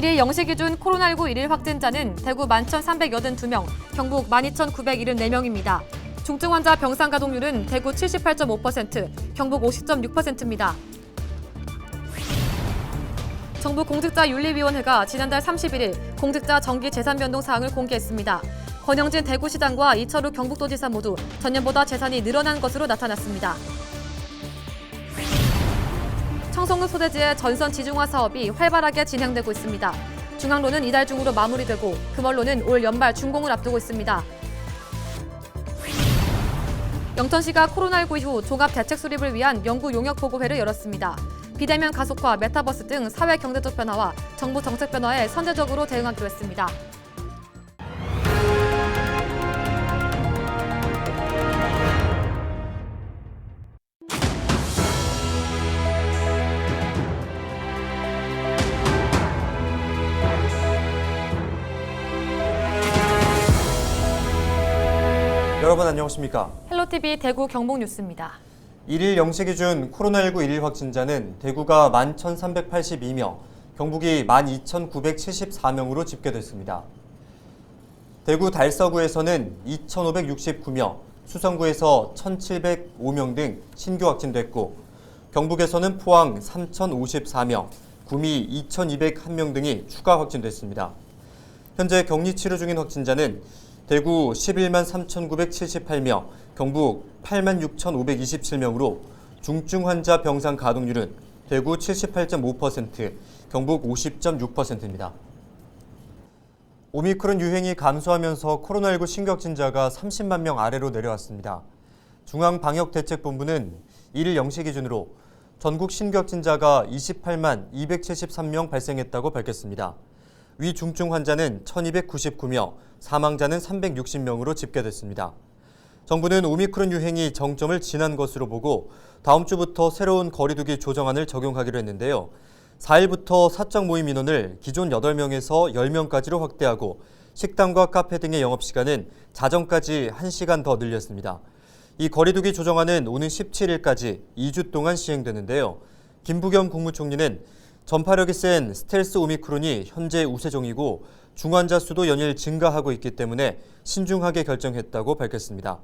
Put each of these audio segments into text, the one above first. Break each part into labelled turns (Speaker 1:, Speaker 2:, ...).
Speaker 1: 1일 0시 기준 코로나19 일일 확진자는 대구 11,382명, 경북 12,974명입니다. 중증 환자 병상 가동률은 대구 78.5%, 경북 50.6%입니다. 정부 공직자윤리위원회가 지난달 31일 공직자 정기 재산 변동 사항을 공개했습니다. 권영진 대구시장과 이철우 경북도지사 모두 전년보다 재산이 늘어난 것으로 나타났습니다. 청송읍 소대지의 전선 지중화 사업이 활발하게 진행되고 있습니다. 중앙로는 이달 중으로 마무리되고 금월로는 올 연말 준공을 앞두고 있습니다. 영천시가 코로나19 이후 종합대책 수립을 위한 연구 용역 보고회를 열었습니다. 비대면 가속화, 메타버스 등 사회 경제적 변화와 정부 정책 변화에 선제적으로 대응하기로 했습니다.
Speaker 2: 여러분 안녕하십니까?
Speaker 1: 헬로티비 대구 경북 뉴스입니다.
Speaker 2: 1일 0시 기준 코로나19 일일 확진자는 대구가 11,382명, 경북이 12,974명으로 집계됐습니다. 대구 달서구에서는 2,569명, 수성구에서 1,705명 등 신규 확진됐고, 경북에서는 포항 3,054명, 구미 2,201명 등이 추가 확진됐습니다. 현재 격리 치료 중인 확진자는 대구 11만 3,978명, 경북 8만 6,527명으로 중증 환자 병상 가동률은 대구 78.5%, 경북 50.6%입니다. 오미크론 유행이 감소하면서 코로나19 신규 확진자가 30만 명 아래로 내려왔습니다. 중앙방역대책본부는 1일 0시 기준으로 전국 신규 확진자가 28만 273명 발생했다고 밝혔습니다. 위 중증 환자는 1,299명, 사망자는 360명으로 집계됐습니다. 정부는 오미크론 유행이 정점을 지난 것으로 보고 다음 주부터 새로운 거리두기 조정안을 적용하기로 했는데요. 4일부터 사적 모임 인원을 기존 8명에서 10명까지로 확대하고 식당과 카페 등의 영업시간은 자정까지 1시간 더 늘렸습니다. 이 거리두기 조정안은 오는 17일까지 2주 동안 시행되는데요. 김부겸 국무총리는 전파력이 센 스텔스 오미크론이 현재 우세종이고 중환자 수도 연일 증가하고 있기 때문에 신중하게 결정했다고 밝혔습니다.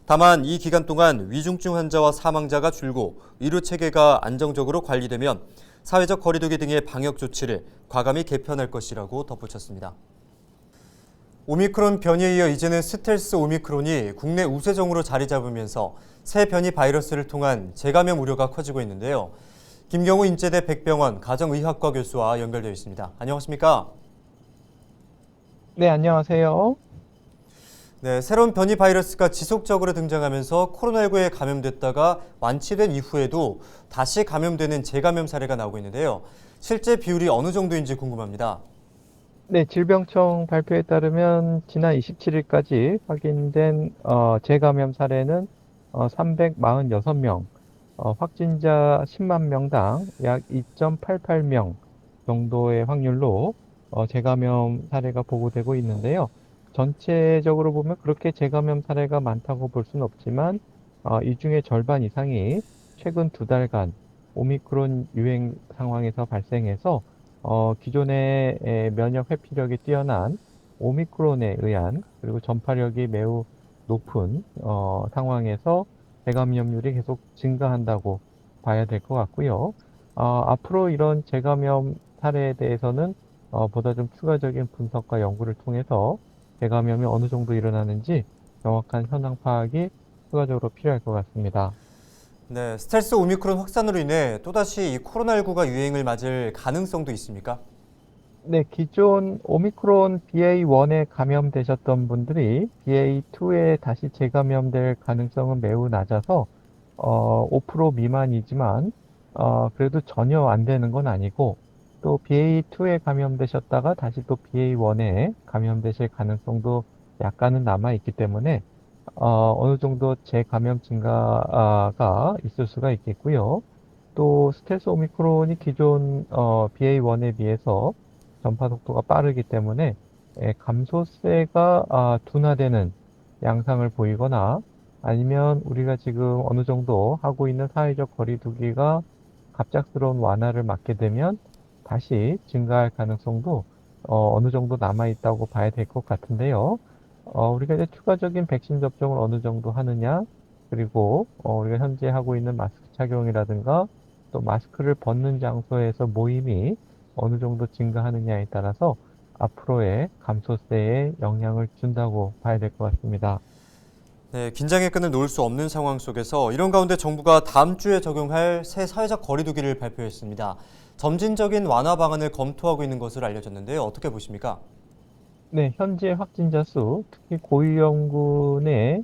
Speaker 2: 다만 이 기간 동안 위중증 환자와 사망자가 줄고 의료 체계가 안정적으로 관리되면 사회적 거리두기 등의 방역 조치를 과감히 개편할 것이라고 덧붙였습니다. 오미크론 변이에 이어 이제는 스텔스 오미크론이 국내 우세종으로 자리 잡으면서 새 변이 바이러스를 통한 재감염 우려가 커지고 있는데요. 김경우 인제대 백병원 가정의학과 교수와 연결되어 있습니다. 안녕하십니까?
Speaker 3: 네, 안녕하세요.
Speaker 2: 네, 새로운 변이 바이러스가 지속적으로 등장하면서 코로나19에 감염됐다가 완치된 이후에도 다시 감염되는 재감염 사례가 나오고 있는데요. 실제 비율이 어느 정도인지 궁금합니다.
Speaker 3: 네, 질병청 발표에 따르면 지난 27일까지 확인된 재감염 사례는 346명, 확진자 10만 명당 약 2.88명 정도의 확률로 재감염 사례가 보고되고 있는데요. 전체적으로 보면 그렇게 재감염 사례가 많다고 볼 수는 없지만 이 중에 절반 이상이 최근 2달간 오미크론 유행 상황에서 발생해서 기존의 면역 회피력이 뛰어난 오미크론에 의한 그리고 전파력이 매우 높은 상황에서 재감염률이 계속 증가한다고 봐야 될 것 같고요. 앞으로 이런 재감염 사례에 대해서는 보다 좀 추가적인 분석과 연구를 통해서 재감염이 어느 정도 일어나는지 정확한 현황 파악이 추가적으로 필요할 것 같습니다.
Speaker 2: 네, 스텔스 오미크론 확산으로 인해 또다시 이 코로나19가 유행을 맞을 가능성도 있습니까?
Speaker 3: 네, 기존 오미크론 BA1에 감염되셨던 분들이 BA2에 다시 재감염될 가능성은 매우 낮아서 5% 미만이지만 그래도 전혀 안 되는 건 아니고 또 BA2에 감염되셨다가 다시 또 BA1에 감염되실 가능성도 약간은 남아있기 때문에 어느 정도 재감염 증가가 있을 수가 있겠고요. 또 스텔스 오미크론이 기존 BA1에 비해서 전파 속도가 빠르기 때문에 감소세가 둔화되는 양상을 보이거나 아니면 우리가 지금 어느 정도 하고 있는 사회적 거리두기가 갑작스러운 완화를 맞게 되면 다시 증가할 가능성도 어느 정도 남아있다고 봐야 될 것 같은데요. 우리가 이제 추가적인 백신 접종을 어느 정도 하느냐, 그리고 우리가 현재 하고 있는 마스크 착용이라든가 또 마스크를 벗는 장소에서 모임이 어느 정도 증가하느냐에 따라서 앞으로의 감소세에 영향을 준다고 봐야 될 것 같습니다.
Speaker 2: 네, 긴장의 끈을 놓을 수 없는 상황 속에서 이런 가운데 정부가 다음 주에 적용할 새 사회적 거리두기를 발표했습니다. 점진적인 완화 방안을 검토하고 있는 것으로 알려졌는데요. 어떻게 보십니까?
Speaker 3: 네, 현재 확진자 수, 특히 고위험군 내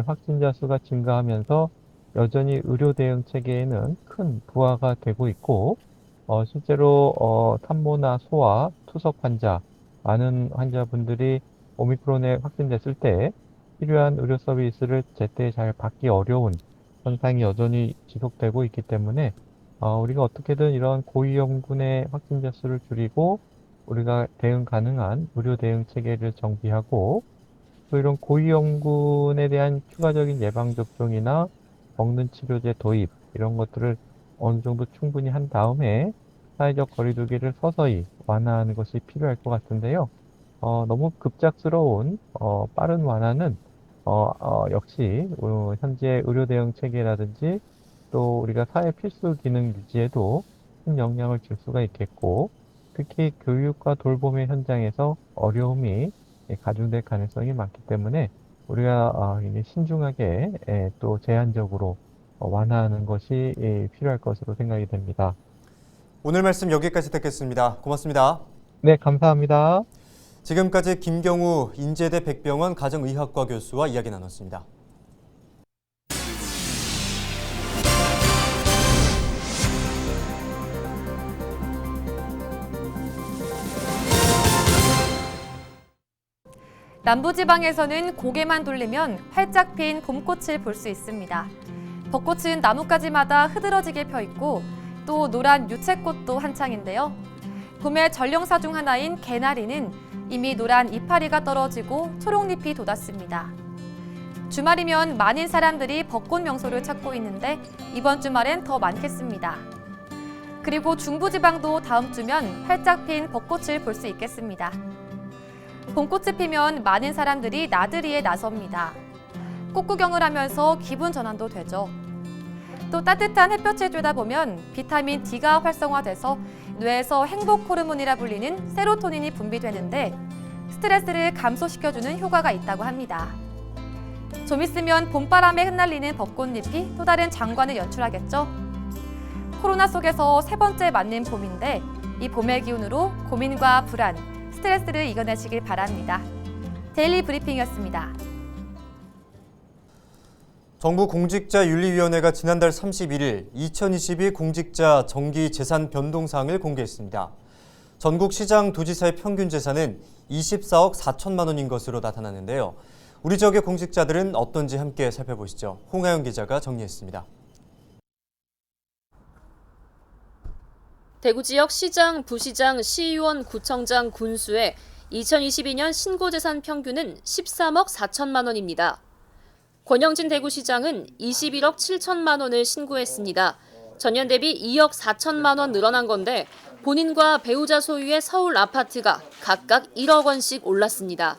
Speaker 3: 확진자 수가 증가하면서 여전히 의료 대응 체계에는 큰 부하가 되고 있고, 실제로 산모나 소아, 투석 환자, 많은 환자분들이 오미크론에 확진됐을 때 필요한 의료 서비스를 제때 잘 받기 어려운 현상이 여전히 지속되고 있기 때문에 우리가 어떻게든 이런 고위험군의 확진자 수를 줄이고 우리가 대응 가능한 의료 대응 체계를 정비하고 또 이런 고위험군에 대한 추가적인 예방접종이나 먹는 치료제 도입 이런 것들을 어느 정도 충분히 한 다음에 사회적 거리두기를 서서히 완화하는 것이 필요할 것 같은데요. 너무 급작스러운 빠른 완화는 역시 현재 의료 대응 체계라든지 또 우리가 사회 필수 기능 유지에도 큰 영향을 줄 수가 있겠고 특히 교육과 돌봄의 현장에서 어려움이 가중될 가능성이 많기 때문에 우리가 이게 신중하게 또 제한적으로 완화하는 것이 필요할 것으로 생각이 됩니다.
Speaker 2: 오늘 말씀 여기까지 듣겠습니다. 고맙습니다.
Speaker 3: 네, 감사합니다.
Speaker 2: 지금까지 김경우 인제대 백병원 가정의학과 교수와 이야기 나눴습니다.
Speaker 1: 남부지방에서는 고개만 돌리면 활짝 핀 봄꽃을 볼 수 있습니다. 벚꽃은 나뭇가지마다 흐드러지게 펴있고 또 노란 유채꽃도 한창인데요. 봄의 전령사 중 하나인 개나리는 이미 노란 이파리가 떨어지고 초록잎이 돋았습니다. 주말이면 많은 사람들이 벚꽃 명소를 찾고 있는데 이번 주말엔 더 많겠습니다. 그리고 중부지방도 다음 주면 활짝 핀 벚꽃을 볼 수 있겠습니다. 봄꽃이 피면 많은 사람들이 나들이에 나섭니다. 꽃구경을 하면서 기분 전환도 되죠. 또 따뜻한 햇볕을 쬐다 보면 비타민 D가 활성화돼서 뇌에서 행복 호르몬이라 불리는 세로토닌이 분비되는데 스트레스를 감소시켜주는 효과가 있다고 합니다. 좀 있으면 봄바람에 흩날리는 벚꽃잎이 또 다른 장관을 연출하겠죠. 코로나 속에서 세 번째 맞는 봄인데 이 봄의 기운으로 고민과 불안, 스트레스를 이겨내시길 바랍니다. 데일리 브리핑이었습니다.
Speaker 2: 정부 공직자윤리위원회가 지난달 31일 2022 공직자 정기 재산 변동사항을 공개했습니다. 전국 시장 도지사의 평균 재산은 24억 4천만 원인 것으로 나타났는데요. 우리 지역의 공직자들은 어떤지 함께 살펴보시죠. 홍하영 기자가 정리했습니다.
Speaker 4: 대구 지역 시장, 부시장, 시의원, 구청장, 군수의 2022년 신고재산 평균은 13억 4천만 원입니다. 권영진 대구시장은 21억 7천만 원을 신고했습니다. 전년 대비 2억 4천만 원 늘어난 건데 본인과 배우자 소유의 서울 아파트가 각각 1억 원씩 올랐습니다.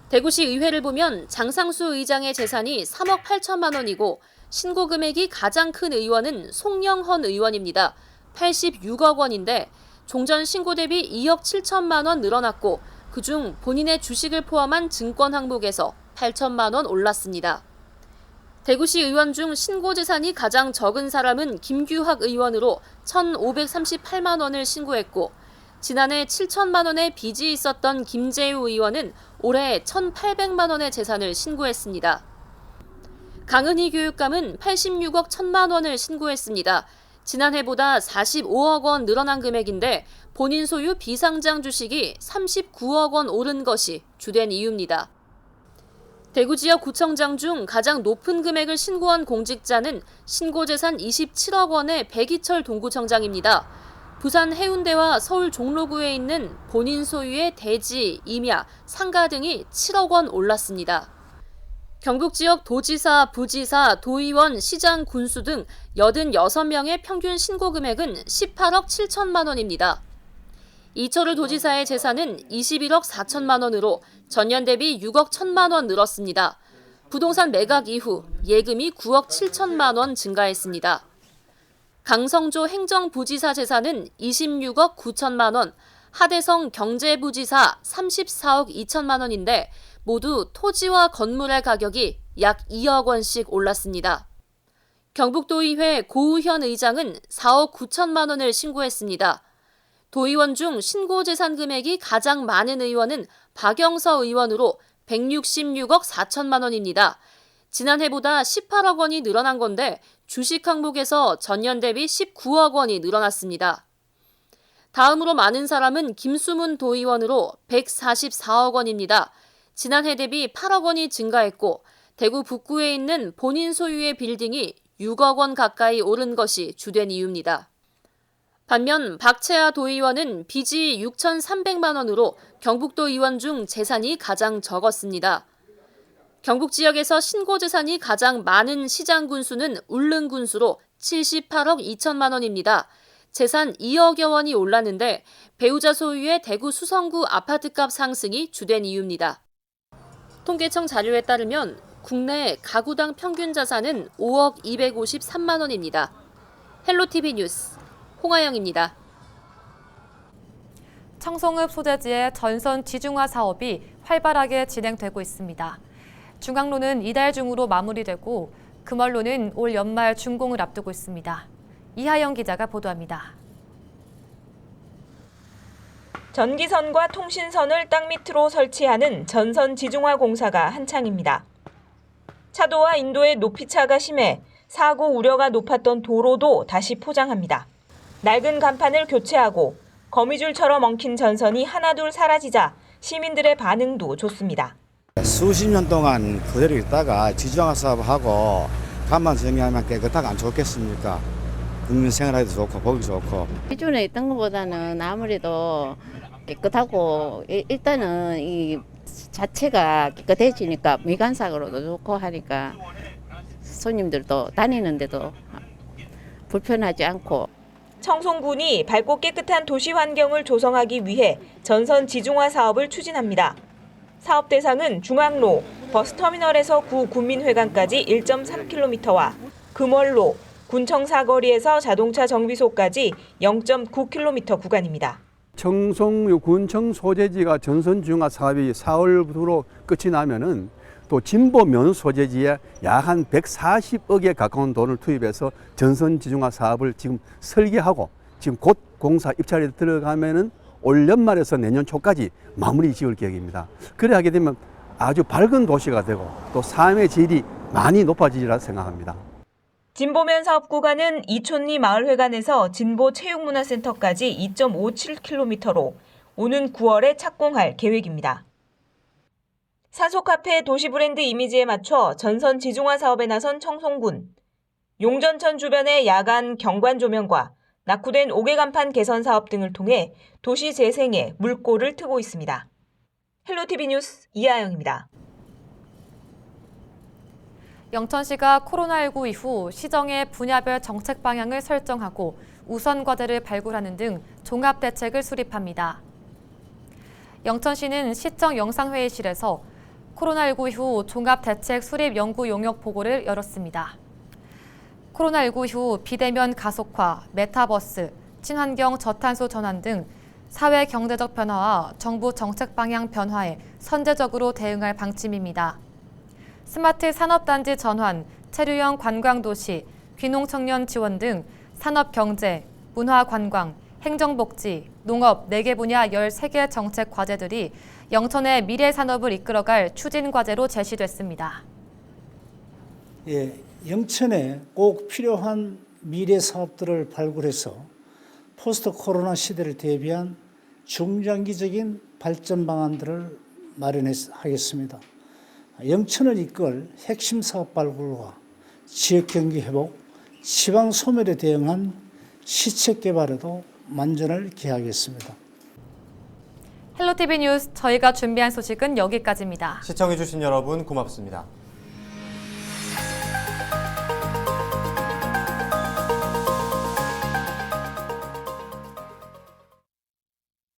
Speaker 4: 대구시 의회를 보면 장상수 의장의 재산이 3억 8천만 원이고 신고 금액이 가장 큰 의원은 송영헌 의원입니다. 86억 원인데 종전 신고 대비 2억 7천만 원 늘어났고 그중 본인의 주식을 포함한 증권 항목에서 8천만 원 올랐습니다. 대구시 의원 중 신고 재산이 가장 적은 사람은 김규학 의원으로 1,538만 원을 신고했고 지난해 7천만 원의 빚이 있었던 김재우 의원은 올해 1,800만 원의 재산을 신고했습니다. 강은희 교육감은 86억 1천만 원을 신고했습니다. 지난해보다 45억 원 늘어난 금액인데 본인 소유 비상장 주식이 39억 원 오른 것이 주된 이유입니다. 대구 지역 구청장 중 가장 높은 금액을 신고한 공직자는 신고재산 27억 원의 백이철 동구청장입니다. 부산 해운대와 서울 종로구에 있는 본인 소유의 대지, 임야, 상가 등이 7억 원 올랐습니다. 경북 지역 도지사, 부지사, 도의원, 시장, 군수 등 86명의 평균 신고 금액은 18억 7천만 원입니다. 이철우 도지사의 재산은 21억 4천만 원으로 전년 대비 6억 1천만 원 늘었습니다. 부동산 매각 이후 예금이 9억 7천만 원 증가했습니다. 강성조 행정부지사 재산은 26억 9천만 원, 하대성 경제부지사 34억 2천만 원인데 모두 토지와 건물의 가격이 약 2억 원씩 올랐습니다. 경북도의회 고우현 의장은 4억 9천만 원을 신고했습니다. 도의원 중 신고재산 금액이 가장 많은 의원은 박영서 의원으로 166억 4천만 원입니다. 지난해보다 18억 원이 늘어난 건데 주식 항목에서 전년 대비 19억 원이 늘어났습니다. 다음으로 많은 사람은 김수문 도의원으로 144억 원입니다. 지난해 대비 8억 원이 증가했고 대구 북구에 있는 본인 소유의 빌딩이 6억 원 가까이 오른 것이 주된 이유입니다. 반면 박채아 도의원은 빚이 6,300만 원으로 경북도 의원 중 재산이 가장 적었습니다. 경북 지역에서 신고 재산이 가장 많은 시장 군수는 울릉 군수로 78억 2천만 원입니다. 재산 2억여 원이 올랐는데 배우자 소유의 대구 수성구 아파트값 상승이 주된 이유입니다. 통계청 자료에 따르면 국내 가구당 평균 자산은 5억 253만 원입니다. 헬로티비 뉴스 홍아영입니다.
Speaker 1: 청송읍 소재지의 전선 지중화 사업이 활발하게 진행되고 있습니다. 중앙로는 이달 중으로 마무리되고 금월로는 올 연말 준공을 앞두고 있습니다. 이하영 기자가 보도합니다.
Speaker 5: 전기선과 통신선을 땅 밑으로 설치하는 전선 지중화 공사가 한창입니다. 차도와 인도의 높이차가 심해 사고 우려가 높았던 도로도 다시 포장합니다. 낡은 간판을 교체하고 거미줄처럼 엉킨 전선이 하나둘 사라지자 시민들의 반응도 좋습니다.
Speaker 6: 수십 년 동안 그대로 있다가 지중화 사업하고 간판 정리하면 깨끗하고 안 좋겠습니까? 국민 생활에도 좋고 보기 좋고.
Speaker 7: 기존에 있던 것보다는 아무래도 깨끗하고 일단은 이 자체가 깨끗해지니까 미관상으로도 좋고 하니까 손님들도 다니는데도 불편하지 않고.
Speaker 5: 청송군이 밝고 깨끗한 도시 환경을 조성하기 위해 전선 지중화 사업을 추진합니다. 사업 대상은 중앙로, 버스터미널에서 구 군민회관까지 1.3km와 금월로, 군청 사거리에서 자동차 정비소까지 0.9km 구간입니다.
Speaker 8: 청송 군청 소재지가 전선 지중화 사업이 4월부로 끝이 나면은 또 진보면 소재지에 약 한 140억에 가까운 돈을 투입해서 전선 지중화 사업을 지금 설계하고 지금 곧 공사 입찰에 들어가면은 올 연말에서 내년 초까지 마무리 지을 계획입니다. 그래 하게 되면 아주 밝은 도시가 되고 또 삶의 질이 많이 높아지리라 생각합니다.
Speaker 5: 진보면 사업 구간은 이촌리 마을회관에서 진보체육문화센터까지 2.57km로 오는 9월에 착공할 계획입니다. 산소카페 도시브랜드 이미지에 맞춰 전선 지중화 사업에 나선 청송군. 용전천 주변의 야간 경관 조명과 낙후된 5개 간판 개선 사업 등을 통해 도시 재생에 물꼬를 트고 있습니다. 헬로티비 뉴스 이하영입니다.
Speaker 1: 영천시가 코로나19 이후 시정의 분야별 정책 방향을 설정하고 우선 과제를 발굴하는 등 종합 대책을 수립합니다. 영천시는 시청 영상회의실에서 코로나19 이후 종합 대책 수립 연구 용역 보고를 열었습니다. 코로나19 이후 비대면 가속화, 메타버스, 친환경 저탄소 전환 등 사회 경제적 변화와 정부 정책 방향 변화에 선제적으로 대응할 방침입니다. 스마트 산업단지 전환, 체류형 관광도시, 귀농청년 지원 등 산업경제, 문화관광, 행정복지, 농업 4개 분야 13개 정책 과제들이 영천의 미래 산업을 이끌어갈 추진 과제로 제시됐습니다.
Speaker 9: 예, 영천에 꼭 필요한 미래 사업들을 발굴해서 포스트 코로나 시대를 대비한 중장기적인 발전 방안들을 마련하겠습니다. 영천을 이끌 핵심 사업 발굴과 지역 경기 회복, 지방 소멸에 대응한 시책 개발에도 만전을 기하겠습니다.
Speaker 1: 헬로티비 뉴스 저희가 준비한 소식은 여기까지입니다.
Speaker 2: 시청해주신 여러분 고맙습니다.